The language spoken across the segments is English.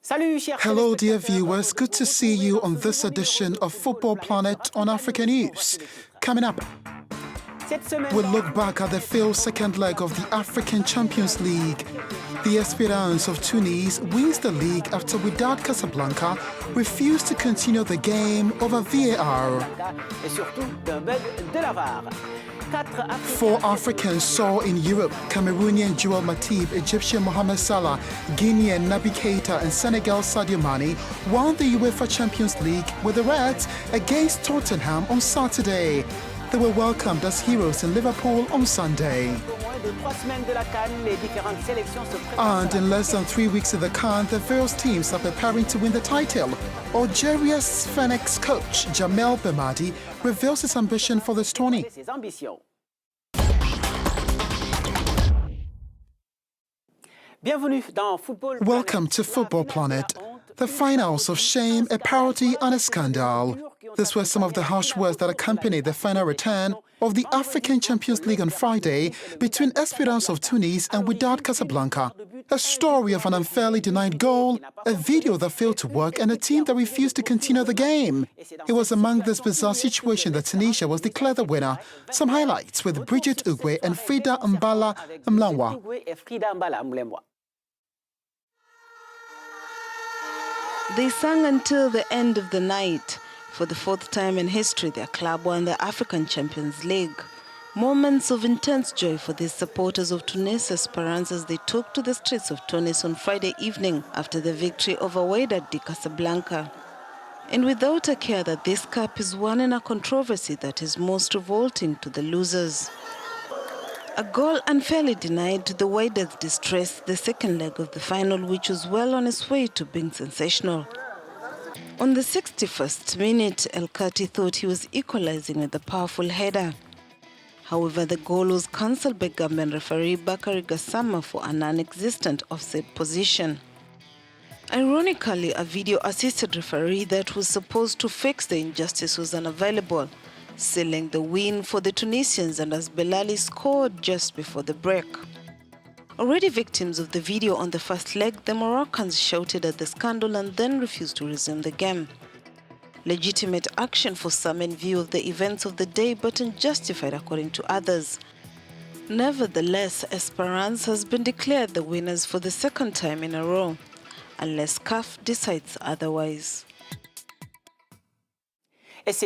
Hello, dear viewers. Good to see you on this edition of Football Planet on Africanews. Coming up, we'll look back at the failed second leg of the African Champions League. The Esperance of Tunis wins the league after Wydad Casablanca refused to continue the game over VAR. 4 Africans saw in Europe: Cameroonian Joël Matip, Egyptian Mohamed Salah, Guinean Naby, Keita and Senegal Sadio Mané won the UEFA Champions League with the Reds against Tottenham on Saturday. They were welcomed as heroes in Liverpool on Sunday. And in less than 3 weeks of the CAN, the various teams are preparing to win the title. Algeria's Fennecs coach Joël reveals his ambition for this tourney. Welcome to Football Planet. The finals of shame, a parody and a scandal. These were some of the harsh words that accompanied the final return of the African Champions League on Friday between Esperance of Tunis and Wydad Casablanca. A story of an unfairly denied goal, a video that failed to work and a team that refused to continue the game. It was among this bizarre situation that Tunisia was declared the winner. Some highlights with Bridget Ugwe and Frida Mbala Mlangwa. They sang until the end of the night. For the 4th time in history, their club won the African Champions League. Moments of intense joy for these supporters of Tunis Esperance as they took to the streets of Tunis on Friday evening after the victory over Wydad Casablanca. And without a care that this cup is won in a controversy that is most revolting to the losers. A goal unfairly denied to the Wydad's distress the second leg of the final, which was well on its way to being sensational. On the 61st minute, El Kati thought he was equalizing with a powerful header. However, the goal was cancelled by Gambian referee Bakary Gassama for a non-existent offside position. Ironically, a video-assisted referee that was supposed to fix the injustice was unavailable, sealing the win for the Tunisians, and as Belali scored just before the break. Already victims of the video on the first leg, the Moroccans shouted at the scandal and then refused to resume the game. Legitimate action for some in view of the events of the day, but unjustified according to others. Nevertheless, Esperance has been declared the winners for the 2nd time in a row, unless CAF decides otherwise.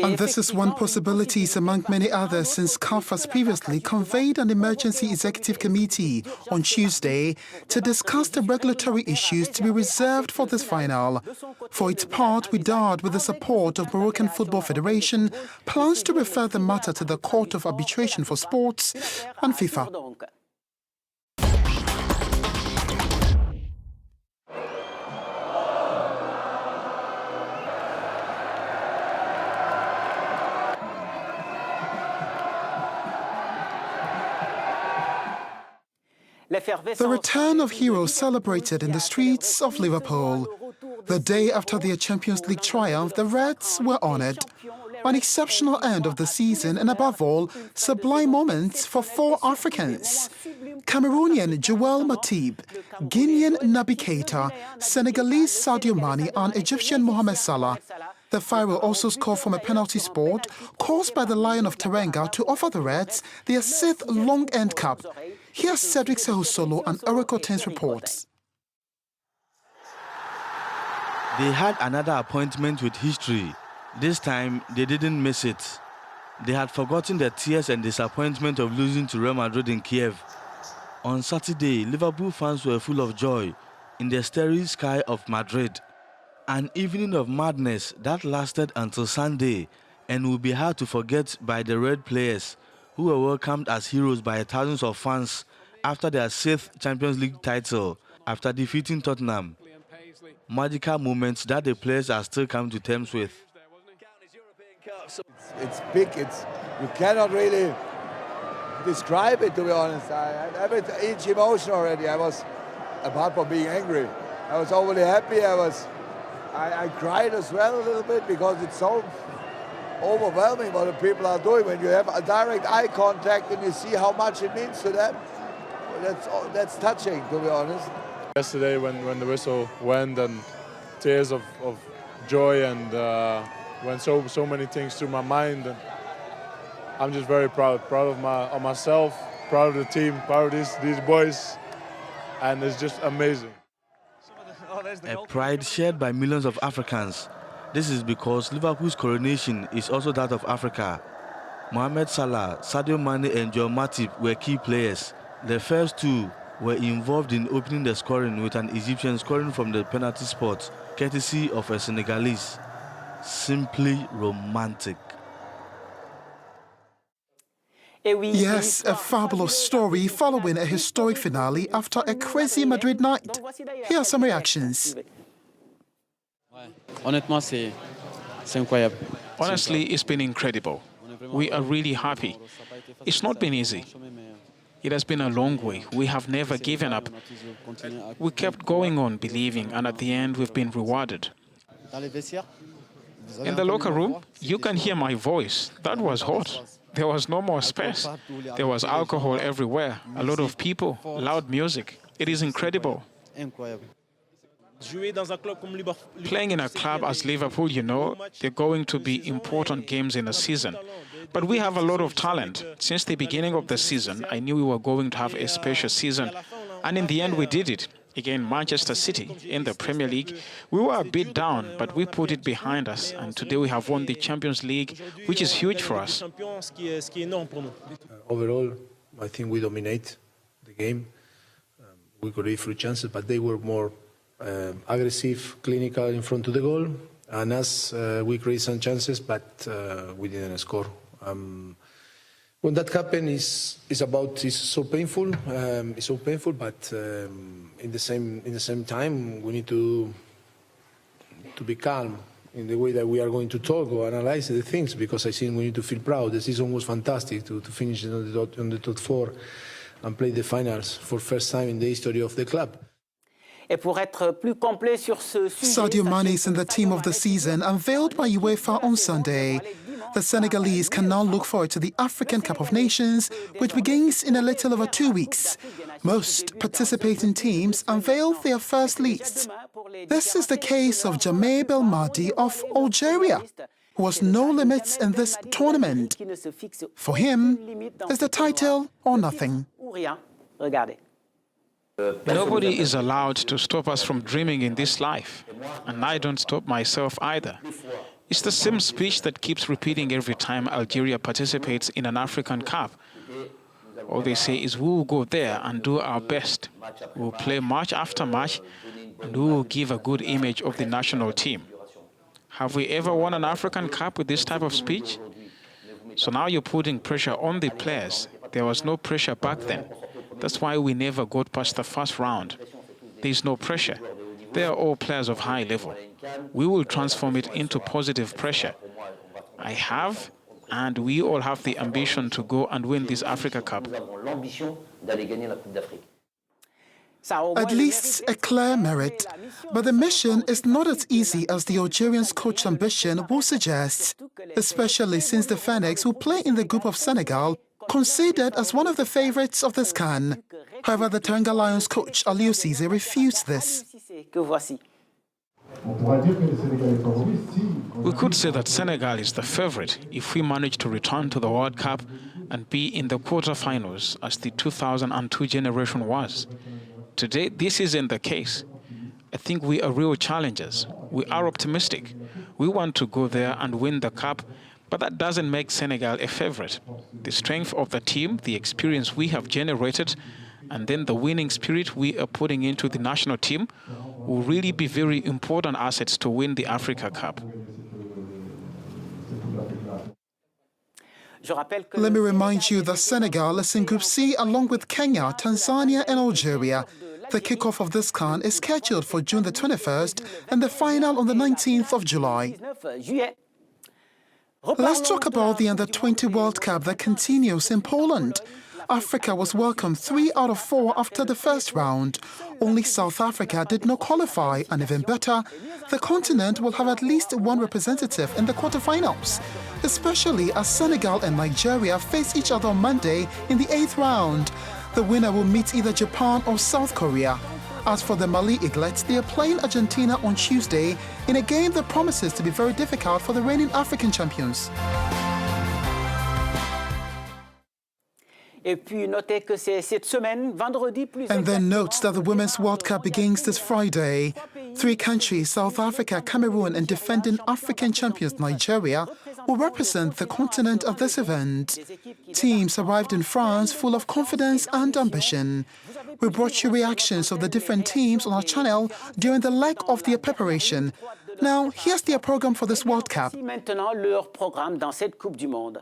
And this is one possibility among many others, since CAF has previously convened an emergency executive committee on Tuesday to discuss the regulatory issues to be reserved for this final. For its part, Wydad, with the support of Moroccan Football Federation, plans to refer the matter to the Court of Arbitration for Sports and FIFA. The return of heroes celebrated in the streets of Liverpool. The day after their Champions League triumph, the Reds were honoured. An exceptional end of the season and, above all, sublime moments for 4 Africans. Cameroonian Joël Matip, Guinean Naby Keita, Senegalese Sadio Mané and Egyptian Mohamed Salah. The Pharaoh also scored from a penalty spot caused by the Lion of Teranga to offer the Reds their 6th long-end cup. Here's Cedric Sehusolo and Eric Oten's reports. They had another appointment with history. This time, they didn't miss it. They had forgotten the tears and disappointment of losing to Real Madrid in Kiev. On Saturday, Liverpool fans were full of joy in the starry sky of Madrid. An evening of madness that lasted until Sunday and will be hard to forget by the Red players, who were welcomed as heroes by thousands of fans after their 6th Champions League title after defeating Tottenham. Magical moments that the players are still coming to terms with. It's big, you cannot really describe it, to be honest. I have each emotion already. I was, apart from being angry, I was overly happy. I cried as well a little bit because it's so overwhelming what the people are doing. When you have a direct eye contact and you see how much it means to them, that's touching, to be honest. Yesterday when the whistle went and tears of joy, and went so many things through my mind. And I'm just very proud of myself, proud of the team, proud of these boys, and it's just amazing. A pride shared by millions of Africans. This is because Liverpool's coronation is also that of Africa. Mohamed, Salah, Sadio, Mané and Joël Matip were key players. The first two were involved in opening the scoring, with an Egyptian scoring from the penalty spot, courtesy of a Senegalese. Simply romantic. Yes, a fabulous story following a historic finale after a crazy Madrid night. Here are some reactions. Honestly, it's been incredible. We are really happy. It's not been easy. It has been a long way. We have never given up. We kept going on believing, and at the end we've been rewarded. In the locker room, you can hear my voice. That was hot. There was no more space. There was alcohol everywhere, a lot of people, loud music. It is incredible. Playing in a club as Liverpool, you know, they're going to be important games in a season. But we have a lot of talent. Since the beginning of the season, I knew we were going to have a special season. And in the end, we did it. Again, Manchester City in the Premier League. We were a bit down, but we put it behind us. And today we have won the Champions League, which is huge for us. Overall, I think we dominate the game. We create few chances, but they were more aggressive, clinical in front of the goal. And us, we create some chances, but we didn't score. When that happens, it's so painful. It's so painful, but in the same time, we need to be calm in the way that we are going to talk or analyze the things, because I think we need to feel proud. The season was fantastic to finish on the top four and play the finals for first time in the history of the club. Sadio Mané is in the team of the season, unveiled by UEFA on Sunday. The Senegalese can now look forward to the African Cup of Nations, which begins in a little over 2 weeks. Most participating teams unveil their first lists. This is the case of Jamal Belmadi of Algeria, who has no limits in this tournament. For him, it's the title or nothing. Nobody is allowed to stop us from dreaming in this life, and I don't stop myself either. It's the same speech that keeps repeating every time Algeria participates in an African Cup. All they say is we will go there and do our best. We will play match after match, and we will give a good image of the national team. Have we ever won an African Cup with this type of speech? So now you're putting pressure on the players. There was no pressure back then. That's why we never got past the first round. There's no pressure. They are all players of high level. We will transform it into positive pressure. I have, and we all have the ambition to go and win this Africa Cup. At least a clear merit. But the mission is not as easy as the Algerians' coach ambition will suggest, especially since the Fennecs, who play in the group of Senegal, considered as one of the favourites of this CAN. However, the Teranga Lions coach Aliou Cisse refused this. We could say that Senegal is the favourite if we manage to return to the World Cup and be in the quarter-finals as the 2002 generation was. Today, this isn't the case. I think we are real challengers. We are optimistic. We want to go there and win the cup, but that doesn't make Senegal a favourite. The strength of the team, the experience we have generated, and then the winning spirit we are putting into the national team will really be very important assets to win the Africa Cup. Let me remind you that Senegal is in Group C along with Kenya, Tanzania and Algeria. The kickoff of this CAN is scheduled for June the 21st and the final on the 19th of July. Let's talk about the Under-20 World Cup that continues in Poland. Africa was welcomed 3 out of 4 after the first round. Only South Africa did not qualify, and even better, the continent will have at least one representative in the quarterfinals, especially as Senegal and Nigeria face each other on Monday in the 8th round. The winner will meet either Japan or South Korea. As for the Mali Eaglets, they are playing Argentina on Tuesday in a game that promises to be very difficult for the reigning African champions. Et puis notez que c'est cette semaine, vendredi plus. And then note that the Women's World Cup begins this Friday. 3 countries, South Africa, Cameroon and defending African champions Nigeria, will represent the continent at this event. Teams arrived in France full of confidence and ambition. We brought you reactions of the different teams on our channel during the leg of their preparation. Now, here's their program for this World Cup. Maintenant leur programme dans cette Coupe du Monde.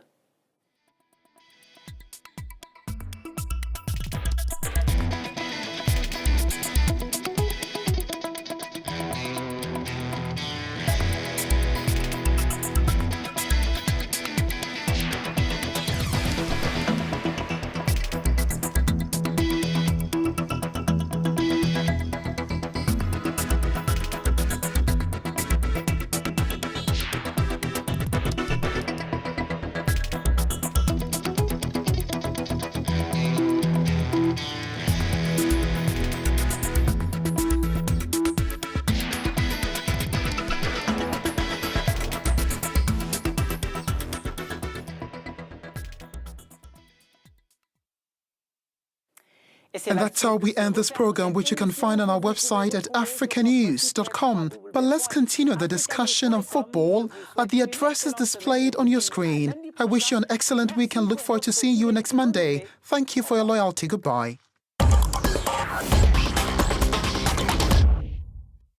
And that's how we end this program, which you can find on our website at Africanews.com. But let's continue the discussion on football at the addresses displayed on your screen. I wish you an excellent week and look forward to seeing you next Monday. Thank you for your loyalty. Goodbye.